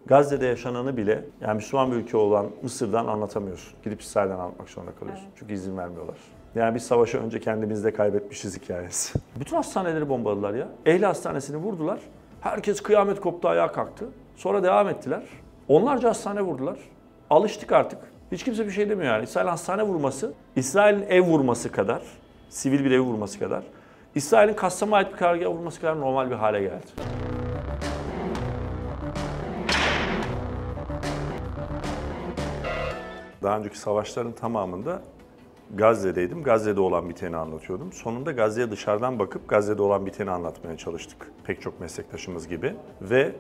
Gazze'de yaşananı bile yani Müslüman bir ülke olan Mısır'dan anlatamıyorsun. Gidip İsrail'den anlatmak zorunda kalıyorsun. Evet. Çünkü izin vermiyorlar. Yani biz savaşı önce kendimizde kaybetmişiz hikayesi. Bütün hastaneleri bombaladılar ya. Ehli hastanesini vurdular. Herkes kıyamet koptu, ayağa kalktı. Sonra devam ettiler. Onlarca hastane vurdular. Alıştık artık. Hiç kimse bir şey demiyor yani. İsrail hastane vurması, İsrail'in ev vurması kadar, sivil bir ev vurması kadar, İsrail'in Kassam'a ait bir karargaha vurması kadar normal bir hale geldi. Daha önceki savaşların tamamında Gazze'deydim. Gazze'de olan biteni anlatıyordum. Sonunda Gazze'ye dışarıdan bakıp Gazze'de olan biteni anlatmaya çalıştık. Pek çok meslektaşımız gibi. Ve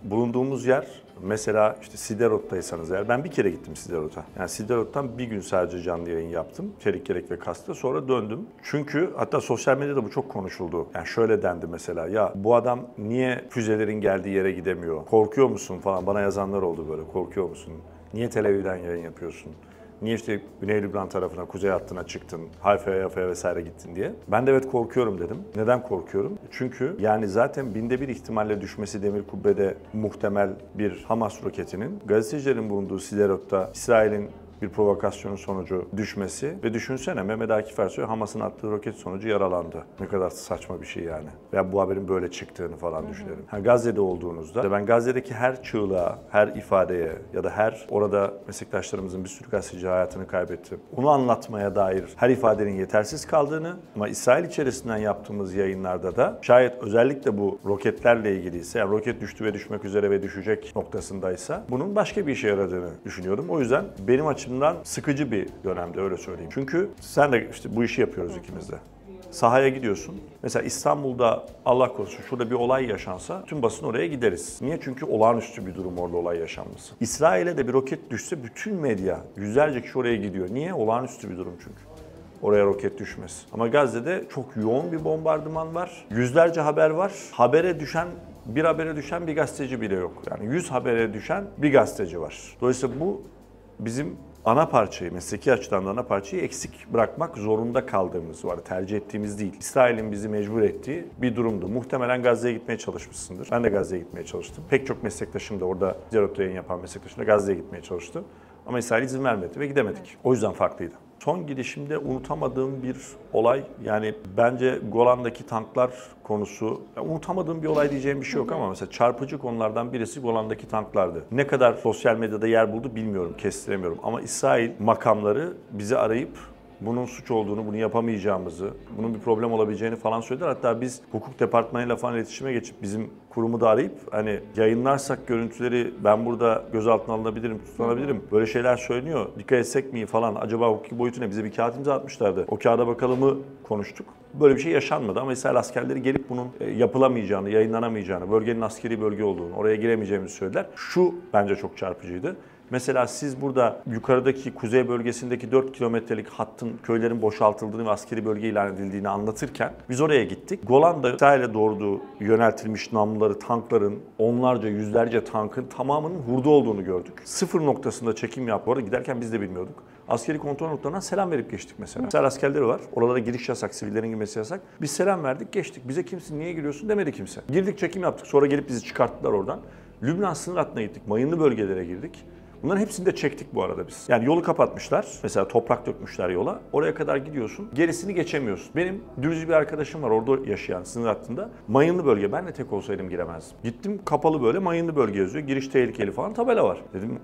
bulunduğumuz yer, mesela işte Siderot'taysanız eğer, ben bir kere gittim Siderot'a. Yani Siderot'tan bir gün sadece canlı yayın yaptım. Çelik Gerek ve Kast'ta. Sonra döndüm. Çünkü hatta sosyal medyada bu çok konuşuldu. Yani şöyle dendi mesela, ya bu adam niye füzelerin geldiği yere gidemiyor? Korkuyor musun falan, bana yazanlar oldu böyle. Korkuyor musun? Niye Tel Aviv'den yayın yapıyorsun? Niye işte Güney Lübnan tarafına, kuzey hattına çıktın, Hayfa'ya, Yafa'ya vesaire gittin diye. Ben de evet korkuyorum dedim. Neden korkuyorum? Çünkü yani zaten binde bir ihtimalle düşmesi demir kubbede muhtemel bir Hamas roketinin gazetecilerin bulunduğu Siderot'ta İsrail'in bir provokasyonun sonucu düşmesi ve düşünsene Mehmet Akif Ersoy Hamas'ın attığı roket sonucu yaralandı. Ne kadar saçma bir şey yani. Veya bu haberin böyle çıktığını falan düşünelim. Gazze'de olduğunuzda ben Gazze'deki her çığlığa, her ifadeye ya da her orada meslektaşlarımızın bir sürü gazeteci hayatını kaybetti. Onu anlatmaya dair her ifadenin yetersiz kaldığını ama İsrail içerisinden yaptığımız yayınlarda da şayet özellikle bu roketlerle ilgiliyse, yani roket düştü ve düşmek üzere ve düşecek noktasındaysa bunun başka bir işe yaradığını düşünüyordum. O yüzden benim açımdan sıkıcı bir dönemde, öyle söyleyeyim. Çünkü sen de işte bu işi yapıyoruz ikimiz de. Sahaya gidiyorsun. Mesela İstanbul'da Allah korusun şurada bir olay yaşansa tüm basın oraya gideriz. Niye? Çünkü olağanüstü bir durum orada olay yaşanması. İsrail'e de bir roket düşse bütün medya, yüzlerce kişi oraya gidiyor. Niye? Olağanüstü bir durum çünkü. Oraya roket düşmez. Ama Gazze'de çok yoğun bir bombardıman var. Yüzlerce haber var. Bir habere düşen bir gazeteci bile yok. Yani 100 habere düşen bir gazeteci var. Dolayısıyla bu bizim ana parçayı, mesleki açıdan da ana parçayı eksik bırakmak zorunda kaldığımız var. Tercih ettiğimiz değil. İsrail'in bizi mecbur ettiği bir durumdu. Muhtemelen Gazze'ye gitmeye çalışmışsındır. Ben de Gazze'ye gitmeye çalıştım. Pek çok meslektaşım da orada Siderot'ta yayın yapan meslektaşım da Gazze'ye gitmeye çalıştı. Ama İsrail izin vermedi ve gidemedik. O yüzden farklıydı. Son gidişimde unutamadığım bir olay, yani bence Golan'daki tanklar konusu, unutamadığım bir olay diyeceğim bir şey yok ama mesela çarpıcı konulardan birisi Golan'daki tanklardı. Ne kadar sosyal medyada yer buldu bilmiyorum, kestiremiyorum ama İsrail makamları bizi arayıp bunun suç olduğunu, bunu yapamayacağımızı, bunun bir problem olabileceğini falan söylediler. Hatta biz hukuk departmanıyla falan iletişime geçip bizim kurumu da arayıp hani yayınlarsak görüntüleri ben burada gözaltına alınabilirim, tutanabilirim. Böyle şeyler söyleniyor. Dikkat etsek mi falan, acaba hukuki boyutu ne? Bize bir kağıt imza atmışlardı. O kağıda bakalımı konuştuk. Böyle bir şey yaşanmadı ama İsrail askerleri gelip bunun yapılamayacağını, yayınlanamayacağını, bölgenin askeri bölge olduğunu, oraya giremeyeceğimizi söylediler. Şu bence çok çarpıcıydı. Mesela siz burada yukarıdaki kuzey bölgesindeki 4 kilometrelik hattın, köylerin boşaltıldığını ve askeri bölge ilan edildiğini anlatırken biz oraya gittik. Golan'da İsrail'e doğru yöneltilmiş namluları, tankların, onlarca, yüzlerce tankın tamamının hurda olduğunu gördük. Sıfır noktasında çekim yaptı. Orada giderken biz de bilmiyorduk. Askeri kontrol noktalarından selam verip geçtik mesela. İsrail askerleri var. Oralara giriş yasak, sivillerin girmesi yasak. Biz selam verdik, geçtik. Bize kimsin, niye giriyorsun demedi kimse. Girdik, çekim yaptık. Sonra gelip bizi çıkarttılar oradan. Lübnan sınır hattına gittik. Mayınlı bölgelere girdik. Bunların hepsini de çektik bu arada biz. Yani yolu kapatmışlar. Mesela toprak dökmüşler yola. Oraya kadar gidiyorsun. Gerisini geçemiyorsun. Benim Düzce bir arkadaşım var orada yaşayan, sınır hattında. Mayınlı bölge. Ben de tek olsaydım giremezdim. Gittim, kapalı böyle mayınlı bölge yazıyor. Giriş tehlikeli falan tabela var. Dedim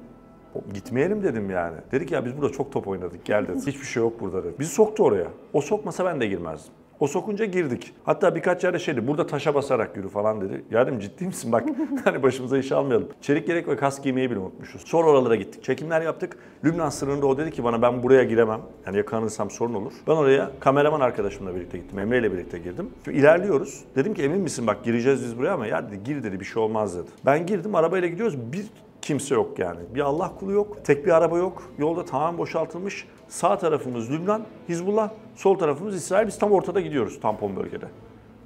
gitmeyelim dedim yani. Dedik ya biz burada çok top oynadık, gel dedi. Hiçbir şey yok burada dedi. Bizi soktu oraya. O sokmasa ben de girmezdim. O sokunca girdik. Hatta birkaç yerde şeydi, burada taşa basarak yürü falan dedi. Ya dedim ciddi misin bak hani başımıza iş almayalım. Çelik gerek ve kask giymeyi bile unutmuşuz. Sonra oralara gittik. Çekimler yaptık. Lübnan sınırında o dedi ki bana ben buraya giremem. Yani yakalanırsam sorun olur. Ben oraya kameraman arkadaşımla birlikte gittim. Emre ile birlikte girdim. Şimdi ilerliyoruz. Dedim ki emin misin bak gireceğiz biz buraya ama ya dedi gir dedi bir şey olmaz dedi. Ben girdim, arabayla gidiyoruz. Bir kimse yok yani. Bir Allah kulu yok. Tek bir araba yok. Yolda tamamen boşaltılmış. Sağ tarafımız Lübnan, Hizbullah. Sol tarafımız İsrail. Biz tam ortada gidiyoruz tampon bölgede.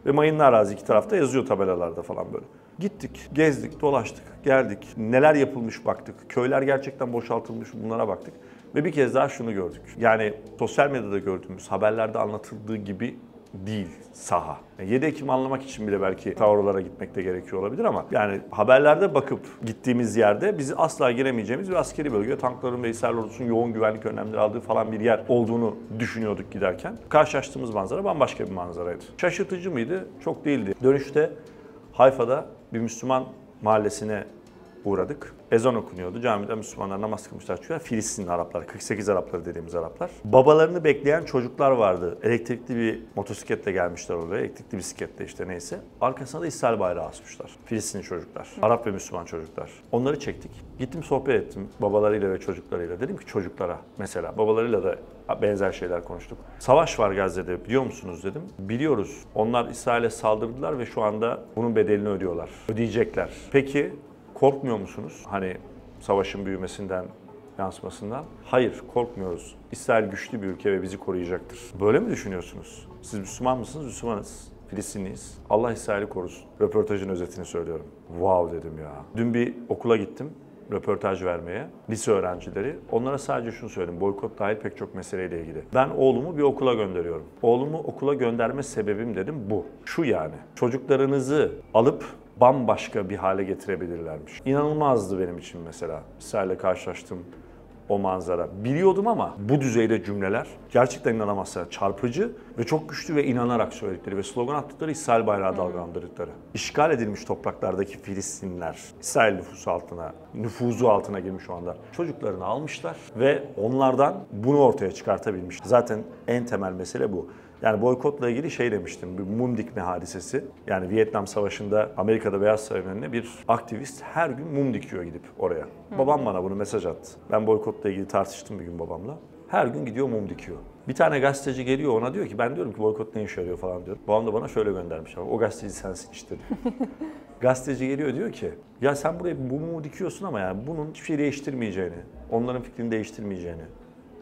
Ve mayınlı arazi iki tarafta yazıyor tabelalarda falan böyle. Gittik, gezdik, dolaştık, geldik. Neler yapılmış baktık. Köyler gerçekten boşaltılmış, bunlara baktık. Ve bir kez daha şunu gördük. Yani sosyal medyada gördüğümüz, haberlerde anlatıldığı gibi değil saha. 7 Ekim anlamak için bile belki ta oralara gitmek de gerekiyor olabilir ama yani haberlerde bakıp gittiğimiz yerde bizi asla giremeyeceğimiz bir askeri bölge, tankların ve İsrail ordusunun yoğun güvenlik önlemleri aldığı falan bir yer olduğunu düşünüyorduk giderken. Karşılaştığımız manzara bambaşka bir manzaraydı. Şaşırtıcı mıydı? Çok değildi. Dönüşte Hayfa'da bir Müslüman mahallesine uğradık. Ezan okunuyordu. Camide Müslümanlar namaz kılmışlar. Çünkü Filistinli Araplar, 48 Arapları dediğimiz Araplar. Babalarını bekleyen çocuklar vardı. Elektrikli bir motosikletle gelmişler oraya. Elektrikli bisikletle işte neyse. Arkasına da İsrail bayrağı asmışlar. Filistinli çocuklar. Arap ve Müslüman çocuklar. Onları çektik. Gittim sohbet ettim babalarıyla ve çocuklarıyla. Dedim ki çocuklara mesela babalarıyla da benzer şeyler konuştuk. Savaş var Gazze'de biliyor musunuz dedim. Biliyoruz. Onlar İsrail'e saldırdılar ve şu anda bunun bedelini ödüyorlar. Ödeyecekler. Peki korkmuyor musunuz? Hani savaşın büyümesinden, yansımasından. Hayır, korkmuyoruz. İsrail güçlü bir ülke ve bizi koruyacaktır. Böyle mi düşünüyorsunuz? Siz Müslüman mısınız? Müslümanız. Filistinliyiz. Allah İsrail'i korusun. Röportajın özetini söylüyorum. Wow dedim ya. Dün bir okula gittim. Röportaj vermeye, lise öğrencileri. Onlara sadece şunu söyledim, boykot dahil pek çok meseleyle ilgili. Ben oğlumu bir okula gönderiyorum. Oğlumu okula gönderme sebebim dedim bu. Şu yani, çocuklarınızı alıp bambaşka bir hale getirebilirlermiş. İnanılmazdı benim için mesela. İsrail'le karşılaştığım o manzara. Biliyordum ama bu düzeyde cümleler gerçekten inanamazsın. Çarpıcı ve çok güçlü ve inanarak söyledikleri ve slogan attıkları İsrail bayrağı dalgalandırdıkları. İşgal edilmiş topraklardaki Filistinliler İsrail nüfuzu altına girmiş o anda. Çocuklarını almışlar ve onlardan bunu ortaya çıkartabilmiş. Zaten en temel mesele bu. Yani boykotla ilgili şey demiştim, bir mum dikme hadisesi. Yani Vietnam Savaşı'nda Amerika'da Beyaz Sarayı'nın önüne bir aktivist her gün mum dikiyor gidip oraya. Babam bana bunu mesaj attı. Ben boykotla ilgili tartıştım bir gün babamla. Her gün gidiyor mum dikiyor. Bir tane gazeteci geliyor ona diyor ki ben diyorum ki boykot ne işe yarıyor falan diyor. Babam da bana şöyle göndermiş. O gazeteci sensin işte. Gazeteci geliyor diyor ki ya sen buraya bu mumu dikiyorsun ama yani bunun hiçbir şey değiştirmeyeceğini, onların fikrini değiştirmeyeceğini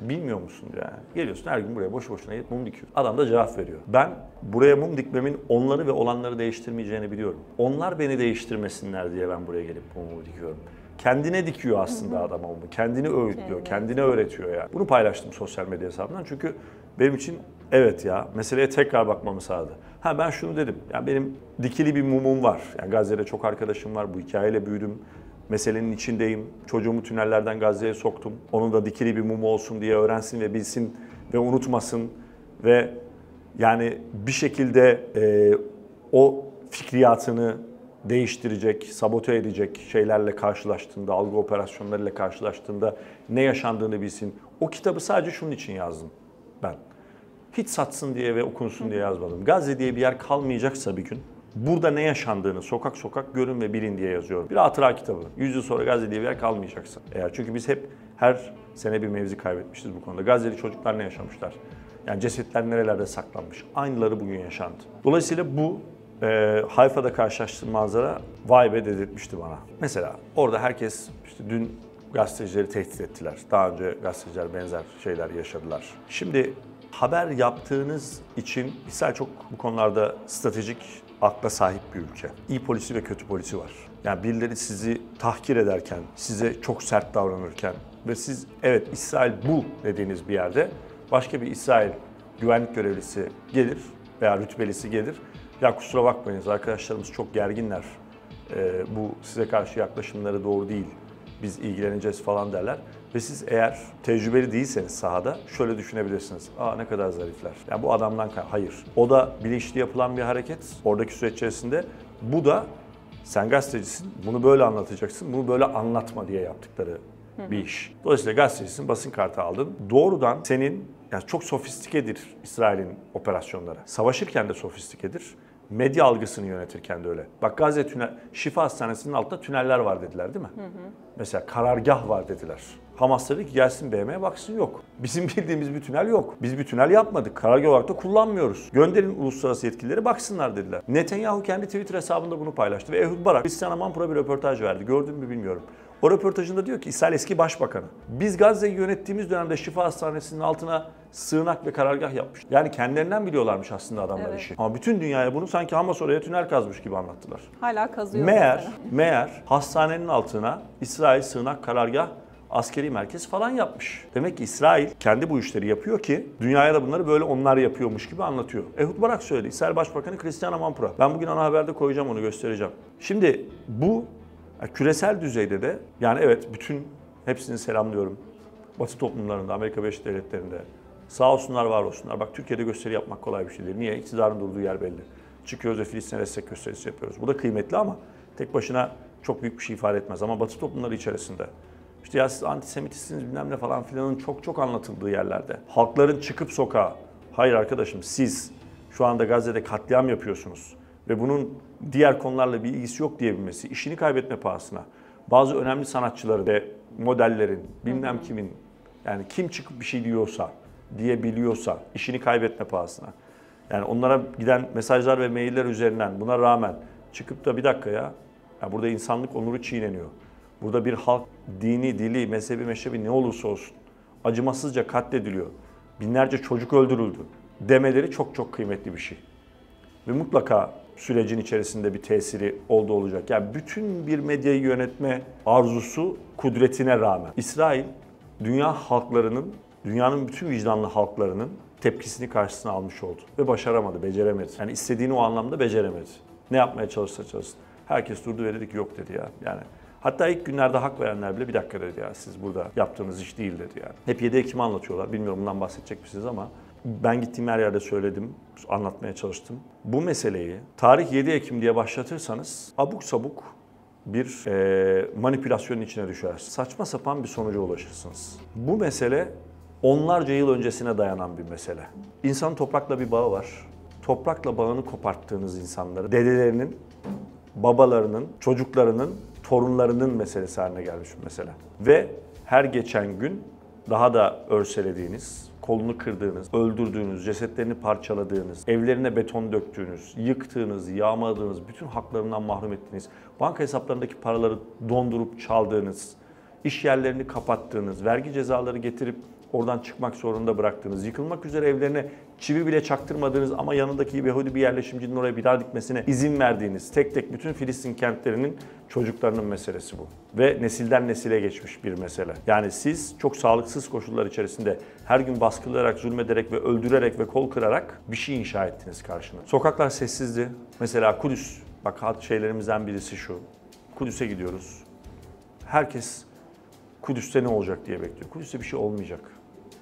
bilmiyor musun yani? Geliyorsun her gün buraya boşu boşuna gidip mum dikiyorsun. Adam da cevap veriyor. Ben buraya mum dikmemin onları ve olanları değiştirmeyeceğini biliyorum. Onlar beni değiştirmesinler diye ben buraya gelip mumu dikiyorum. Kendine dikiyor aslında adam mumu. Kendini öğütlüyor, kendine öğretiyor yani. Bunu paylaştım sosyal medya hesabından çünkü benim için evet ya meseleye tekrar bakmamı sağladı. Ben şunu dedim. Yani benim dikili bir mumum var. Yani Gazze'de çok arkadaşım var. Bu hikayeyle büyüdüm. Meselenin içindeyim. Çocuğumu tünellerden Gazze'ye soktum. Onun da dikili bir mumu olsun diye öğrensin ve bilsin ve unutmasın. Ve yani bir şekilde o fikriyatını değiştirecek, sabote edecek şeylerle karşılaştığında, algı operasyonlarıyla karşılaştığında ne yaşandığını bilsin. O kitabı sadece şunun için yazdım ben. Hiç satsın diye ve okunsun diye yazmadım. Gazze diye bir yer kalmayacaksa bir gün, burada ne yaşandığını sokak sokak görün ve bilin diye yazıyorum. Bir hatıra kitabı. 100 yıl sonra Gazze diye bir yer kalmayacaksa. Eğer çünkü biz hep her sene bir mevzi kaybetmişiz bu konuda. Gazze'li çocuklar ne yaşamışlar? Yani cesetler nerelerde saklanmış? Aynıları bugün yaşandı. Dolayısıyla bu Hayfa'da karşılaştığım manzara vay be dedirtmişti bana. Mesela orada herkes işte dün gazetecileri tehdit ettiler. Daha önce gazeteciler benzer şeyler yaşadılar. Şimdi haber yaptığınız için İsrail çok bu konularda stratejik akla sahip bir ülke. İyi polisi ve kötü polisi var. Yani birileri sizi tahkir ederken, size çok sert davranırken ve siz evet İsrail bu dediğiniz bir yerde başka bir İsrail güvenlik görevlisi gelir veya rütbelisi gelir. Ya kusura bakmayınız arkadaşlarımız çok gerginler. Bu size karşı yaklaşımları doğru değil. Biz ilgileneceğiz falan derler. Ve siz eğer tecrübeli değilseniz sahada şöyle düşünebilirsiniz. Ne kadar zarifler. Yani bu adamdan hayır. O da bilinçli yapılan bir hareket. Oradaki süreç içerisinde bu da sen gazetecisin. Bunu böyle anlatacaksın. Bunu böyle anlatma diye yaptıkları bir iş. Dolayısıyla gazetecisin, basın kartı aldın. Doğrudan senin yani çok sofistikedir İsrail'in operasyonları. Savaşırken de sofistikedir. Medya algısını yönetirken de öyle. Bak Gazze Şifa Hastanesi'nin altında tüneller var dediler değil mi? Mesela karargah var dediler. Hamas dedi ki gelsin BM'ye baksın yok. Bizim bildiğimiz bir tünel yok. Biz bir tünel yapmadık. Karargah olarak da kullanmıyoruz. Gönderin uluslararası yetkilileri baksınlar dediler. Netanyahu kendi Twitter hesabında bunu paylaştı ve Ehud Barak Christian Amanpour'a bir röportaj verdi. Gördün mü bilmiyorum. O röportajında diyor ki İsrail eski başbakanı. Biz Gazze'yi yönettiğimiz dönemde Şifa Hastanesi'nin altına sığınak ve karargah yapmış. Yani kendilerinden biliyorlarmış aslında adamlar işi. Ama bütün dünyaya bunu sanki Hamas oraya tünel kazmış gibi anlattılar. Hala kazıyor. Meğer hastanenin altına İsrail sığınak karargah askeri merkez falan yapmış. Demek ki İsrail kendi bu işleri yapıyor ki dünyaya da bunları böyle onlar yapıyormuş gibi anlatıyor. Ehud Barak söyledi. İsrail Başbakanı Christian Amanpour. Ben bugün ana haberde koyacağım, onu göstereceğim. Şimdi bu küresel düzeyde de, yani evet, bütün hepsini selamlıyorum. Batı toplumlarında, Amerika Birleşik Devletleri'nde sağ olsunlar, var olsunlar. Bak, Türkiye'de gösteri yapmak kolay bir şey değil. Niye? İktidarın durduğu yer belli. Çıkıyoruz ve Filistin'e destek gösterisi yapıyoruz. Bu da kıymetli ama tek başına çok büyük bir şey ifade etmez. Ama Batı toplumları içerisinde İşte ya siz antisemitisiniz bilmem ne falan filanın çok anlatıldığı yerlerde halkların çıkıp sokağa, hayır arkadaşım siz şu anda Gazze'de katliam yapıyorsunuz ve bunun diğer konularla bir ilgisi yok diyebilmesi, işini kaybetme pahasına bazı önemli sanatçıları ve modellerin bilmem kimin, yani kim çıkıp bir şey diyebiliyorsa işini kaybetme pahasına, yani onlara giden mesajlar ve mailler üzerinden buna rağmen çıkıp da bir dakika ya burada insanlık onuru çiğneniyor. Burada bir halk dini, dili, mezhebi, meşrebi ne olursa olsun acımasızca katlediliyor. Binlerce çocuk öldürüldü demeleri çok kıymetli bir şey. Ve mutlaka sürecin içerisinde bir tesiri olacak. Yani bütün bir medyayı yönetme arzusu kudretine rağmen İsrail dünya halklarının, dünyanın bütün vicdanlı halklarının tepkisini karşısına almış oldu. Ve başaramadı, beceremedi. Yani istediğini o anlamda beceremedi. Ne yapmaya çalışsa çalışsın. Herkes durdu ve dedi ki yok dedi ya. Yani hatta ilk günlerde hak verenler bile bir dakika dedi ya, siz burada yaptığınız iş değil dedi yani. Hep 7 Ekim'i anlatıyorlar. Bilmiyorum bundan bahsedecek misiniz ama ben gittiğim her yerde söyledim, anlatmaya çalıştım. Bu meseleyi tarih 7 Ekim diye başlatırsanız abuk sabuk bir manipülasyonun içine düşersiniz. Saçma sapan bir sonuca ulaşırsınız. Bu mesele onlarca yıl öncesine dayanan bir mesele. İnsanın toprakla bir bağı var. Toprakla bağını koparttığınız insanları, dedelerinin, babalarının, çocuklarının, torunlarının meselesi haline gelmiş bir mesele. Ve her geçen gün daha da örselediğiniz, kolunu kırdığınız, öldürdüğünüz, cesetlerini parçaladığınız, evlerine beton döktüğünüz, yıktığınız, yağmaladığınız, bütün haklarından mahrum ettiğiniz, banka hesaplarındaki paraları dondurup çaldığınız, iş yerlerini kapattığınız, vergi cezaları getirip oradan çıkmak zorunda bıraktığınız, yıkılmak üzere evlerine çivi bile çaktırmadığınız ama yanındaki Yahudi bir yerleşimcinin oraya bina dikmesine izin verdiğiniz tek tek bütün Filistin kentlerinin çocuklarının meselesi bu. Ve nesilden nesile geçmiş bir mesele. Yani siz çok sağlıksız koşullar içerisinde her gün baskılayarak, zulmederek ve öldürerek ve kol kırarak bir şey inşa ettiniz karşına. Sokaklar sessizdi. Mesela Kudüs, bak şeylerimizden birisi şu. Kudüs'e gidiyoruz. Herkes Kudüs'te ne olacak diye bekliyor. Kudüs'te bir şey olmayacak.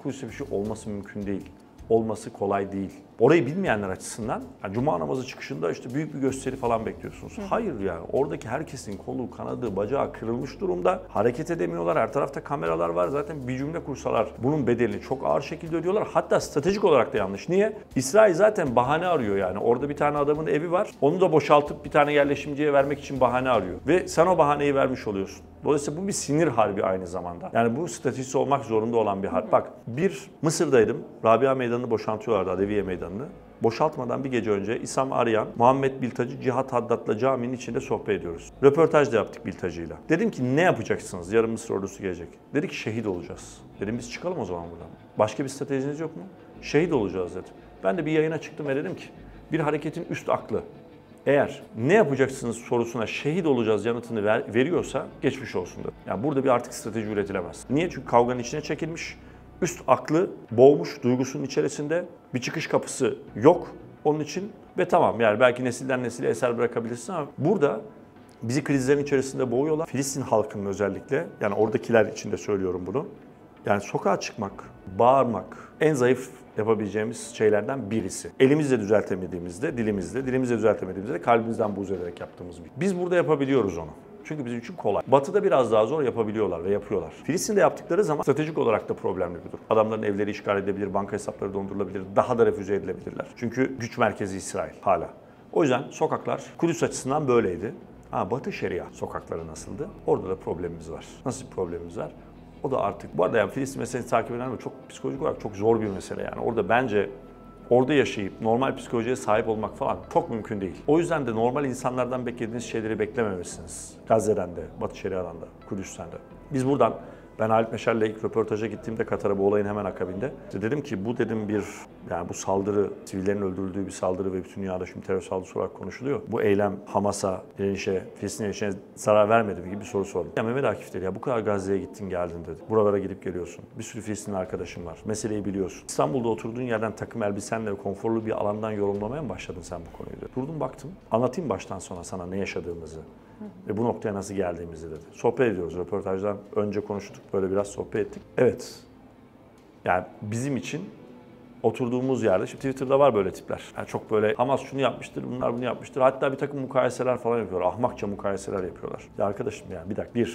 Kudüs'te bir şey olması mümkün değil. Olması kolay değil. Orayı bilmeyenler açısından yani Cuma namazı çıkışında işte büyük bir gösteri falan bekliyorsunuz. Hayır yani oradaki herkesin kolu, kanadı, bacağı kırılmış durumda. Hareket edemiyorlar. Her tarafta kameralar var. Zaten bir cümle kursalar bunun bedelini çok ağır şekilde ödüyorlar. Hatta stratejik olarak da yanlış. Niye? İsrail zaten bahane arıyor yani. Orada bir tane adamın evi var. Onu da boşaltıp bir tane yerleşimciye vermek için bahane arıyor. Ve sen o bahaneyi vermiş oluyorsun. Dolayısıyla bu bir sinir harbi aynı zamanda. Yani bu stratejisi olmak zorunda olan bir harp. Bak, bir Mısır'daydım. Rabia Meydanı'nı boşaltıyorlardı, Adeviye Meydanı'nı. Boşaltmadan bir gece önce İsam Arayan, Muhammed Biltacı, Cihat Haddat'la caminin içinde sohbet ediyoruz. Röportaj da yaptık Biltacı'yla. Dedim ki ne yapacaksınız? Yarın Mısır ordusu gelecek. Dedi ki şehit olacağız. Dedim biz çıkalım o zaman buradan. Başka bir stratejiniz yok mu? Şehit olacağız dedim. Ben de bir yayına çıktım ve dedim ki bir hareketin üst aklı eğer ne yapacaksınız sorusuna şehit olacağız yanıtını veriyorsa geçmiş olsun da. Yani burada bir artık strateji üretilemez. Niye? Çünkü kavganın içine çekilmiş. Üst aklı boğmuş duygusunun içerisinde. Bir çıkış kapısı yok onun için. Ve tamam yani belki nesilden nesile eser bırakabilirsin ama burada bizi krizlerin içerisinde boğuyorlar. Filistin halkının özellikle, yani oradakiler için de söylüyorum bunu. Yani sokağa çıkmak, bağırmak en zayıf yapabileceğimiz şeylerden birisi. Elimizle düzeltemediğimizde, dilimizle düzeltemediğimizde kalbimizden buğz ederek yaptığımız bir. Biz burada yapabiliyoruz onu. Çünkü bizim için kolay. Batı'da biraz daha zor yapabiliyorlar ve yapıyorlar. Filistin'de yaptıkları zaman stratejik olarak da problemli bir durum. Adamların evleri işgal edilebilir, banka hesapları dondurulabilir, daha da refüze edilebilirler. Çünkü güç merkezi İsrail hala. O yüzden sokaklar Kudüs açısından böyleydi. Batı Şeria sokakları nasıldı? Orada da problemimiz var. Nasıl bir problemimiz var? O da artık, bu arada yani Filistin meselesini takip eden çok psikolojik olarak çok zor bir mesele yani. Orada bence orada yaşayıp normal psikolojiye sahip olmak falan çok mümkün değil. O yüzden de normal insanlardan beklediğiniz şeyleri beklememelisiniz. Gazze'den de, Batı Şeria'dan da, Kudüs'ten de. Biz buradan, ben Halit Meşal'le ilk röportaja gittiğimde Katar'a bu olayın hemen akabinde dedim ki bu dedim bir Yani bu saldırı, sivillerin öldürüldüğü bir saldırı ve bütün dünyada şimdi terör saldırısı olarak konuşuluyor. Bu eylem Hamas'a, direnişe, Filistin direnişine zarar vermedi mi gibi bir soru sordum. Ya Mehmet Akif dedi ya bu kadar Gazze'ye gittin geldin dedi. Buralara gidip geliyorsun. Bir sürü Filistinli arkadaşın var. Meseleyi biliyorsun. İstanbul'da oturduğun yerden takım elbisenle konforlu bir alandan yorumlamaya mı başladın sen bu konuyu dedi. Durdum baktım. Anlatayım baştan sona sana ne yaşadığımızı. Ve bu noktaya nasıl geldiğimizi dedi. Sohbet ediyoruz. Röportajdan önce konuştuk. Böyle biraz sohbet ettik. Evet. Yani bizim için oturduğumuz yerde, şimdi Twitter'da var böyle tipler. Yani çok böyle Hamas şunu yapmıştır, bunlar bunu yapmıştır. Hatta bir takım mukayeseler falan yapıyorlar. Ahmakça mukayeseler yapıyorlar. Ya arkadaşım yani bir dakika.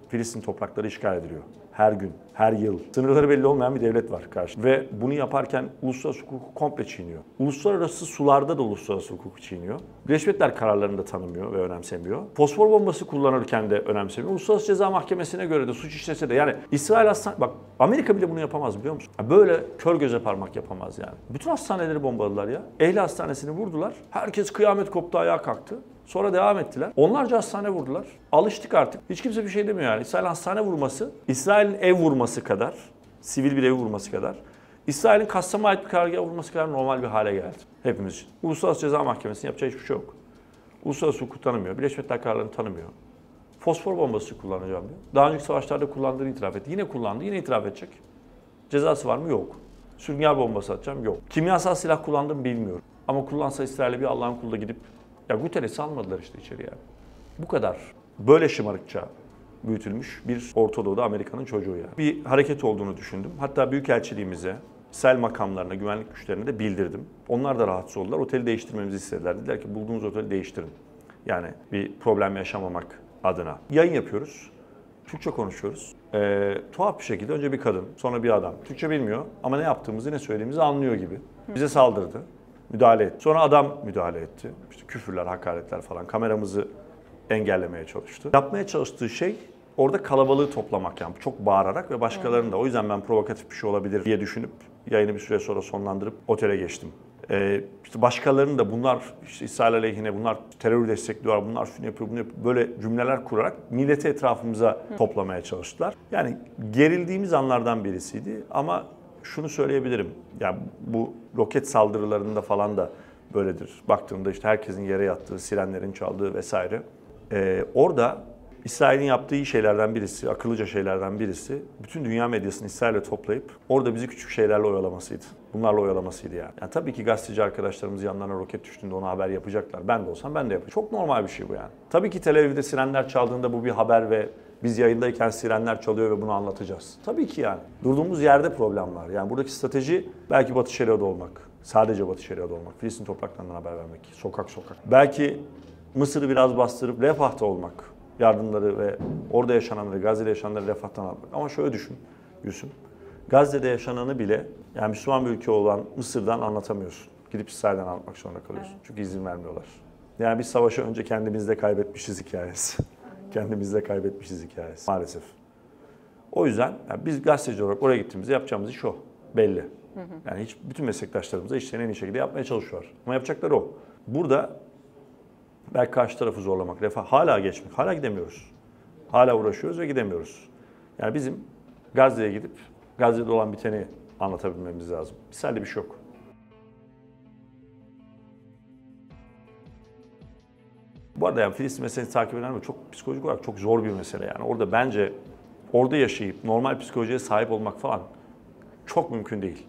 Filistin toprakları işgal ediliyor. Her gün, her yıl. Sınırları belli olmayan bir devlet var karşında. Ve bunu yaparken uluslararası hukuku komple çiğniyor. Uluslararası sularda da uluslararası hukuku çiğniyor. Birleşmiş Milletler kararlarını da tanımıyor ve önemsemiyor. Fosfor bombası kullanırken de önemsemiyor. Uluslararası Ceza Mahkemesi'ne göre de suç işlese de yani İsrail hastane... Bak Amerika bile bunu yapamaz biliyor musun? Böyle kör göze parmak yapamaz yani. Bütün hastaneleri bombaladılar ya. Ehli hastanesini vurdular. Herkes kıyamet koptu, ayağa kalktı. Sonra devam ettiler. Onlarca hastane vurdular. Alıştık artık. Hiç kimse bir şey demiyor yani. İsrail hastane vurması, İsrail'in ev vurması kadar, sivil bir ev vurması kadar, İsrail'in Kassam'a ait bir karargaha vurması kadar normal bir hale geldi. Hepimiz için. Uluslararası Ceza Mahkemesi'nin yapacağı hiçbir şey yok. Uluslararası hukuk tanımıyor. Birleşmiş Milletler kararlarını tanımıyor. Fosfor bombası kullanacağım diyor. Daha önceki savaşlarda kullandığını itiraf etti. Yine kullandı, yine itiraf edecek. Cezası var mı? Yok. Sünger bombası atacağım? Yok. Kimyasal silah kullandım bilmiyorum. Ama kullansa İsrail'e bir Allah'ın kulu da gidip ya Guterres'i almadılar işte içeriye. Bu kadar. Böyle şımarıkça büyütülmüş bir Orta Doğu'da Amerika'nın çocuğu yani. Bir hareket olduğunu düşündüm. Hatta Büyükelçiliğimize, sel makamlarına, güvenlik güçlerine de bildirdim. Onlar da rahatsız oldular. Oteli değiştirmemizi istediler. Dediler ki bulduğunuz oteli değiştirin. Yani bir problem yaşamamak adına. Yayın yapıyoruz. Türkçe konuşuyoruz. Tuhaf bir şekilde önce bir kadın, sonra bir adam. Türkçe bilmiyor ama ne yaptığımızı, ne söylediğimizi anlıyor gibi. Bize saldırdı. Müdahale etti. Sonra adam müdahale etti. İşte küfürler, hakaretler falan. Kameramızı engellemeye çalıştı. Yapmaya çalıştığı şey orada kalabalığı toplamak yani. Çok bağırarak ve başkalarının da. O yüzden ben provokatif bir şey olabilir diye düşünüp yayını bir süre sonra sonlandırıp otele geçtim. İşte başkalarının da bunlar işte İsrail aleyhine, bunlar terörü destekliyorlar, bunlar şunu yapıyor, bunu yapıyor. Böyle cümleler kurarak milleti etrafımıza toplamaya çalıştılar. Yani gerildiğimiz anlardan birisiydi ama şunu söyleyebilirim. Yani bu roket saldırılarında falan da böyledir. Baktığımda işte herkesin yere yattığı, sirenlerin çaldığı vesaire. Orada İsrail'in yaptığı iyi şeylerden birisi, akıllıca şeylerden birisi, bütün dünya medyasını İsrail'e toplayıp orada bizi küçük şeylerle oyalamasıydı. Bunlarla oyalamasıydı yani. Yani tabii ki gazeteci arkadaşlarımız yanlarına roket düştüğünde ona haber yapacaklar. Ben de olsam ben de yapacağım. Çok normal bir şey bu yani. Tabii ki Tel Aviv'de sirenler çaldığında bu bir haber ve biz yayındayken sirenler çalıyor ve bunu anlatacağız. Tabii ki yani. Durduğumuz yerde problem var. Yani buradaki strateji belki Batı Şeria'da olmak. Sadece Batı Şeria'da olmak. Filistin topraklarından haber vermek. Sokak sokak. Belki Mısır'ı biraz bastırıp Refah'ta olmak. Yardımları ve orada yaşananları, Gazze'de yaşananları Refah'tan almak. Ama şöyle düşün Gülsüm. Gazze'de yaşananı bile yani Müslüman bir ülke olan Mısır'dan anlatamıyorsun. Gidip İsrail'den anlatmak zorunda kalıyorsun. Evet. Çünkü izin vermiyorlar. Yani biz savaşı önce kendimizde kaybetmişiz hikayesi. Kendimizde kaybetmişiz hikayesi maalesef. O yüzden yani biz gazeteci olarak oraya gittiğimizde yapacağımız iş o. Belli. Yani bütün meslektaşlarımız da işlerini en iyi şekilde yapmaya çalışıyorlar. Ama yapacakları o. Burada belki karşı tarafı zorlamak, refah hala geçmek, hala gidemiyoruz. Hala uğraşıyoruz ve gidemiyoruz. Yani bizim Gazze'ye gidip Gazze'de olan biteni anlatabilmemiz lazım. İsrail'de bir şey yok. Bu arada yani Filistin meselesini takip eden çok psikolojik olarak çok zor bir mesele yani. Orada bence orada yaşayıp normal psikolojiye sahip olmak falan çok mümkün değil.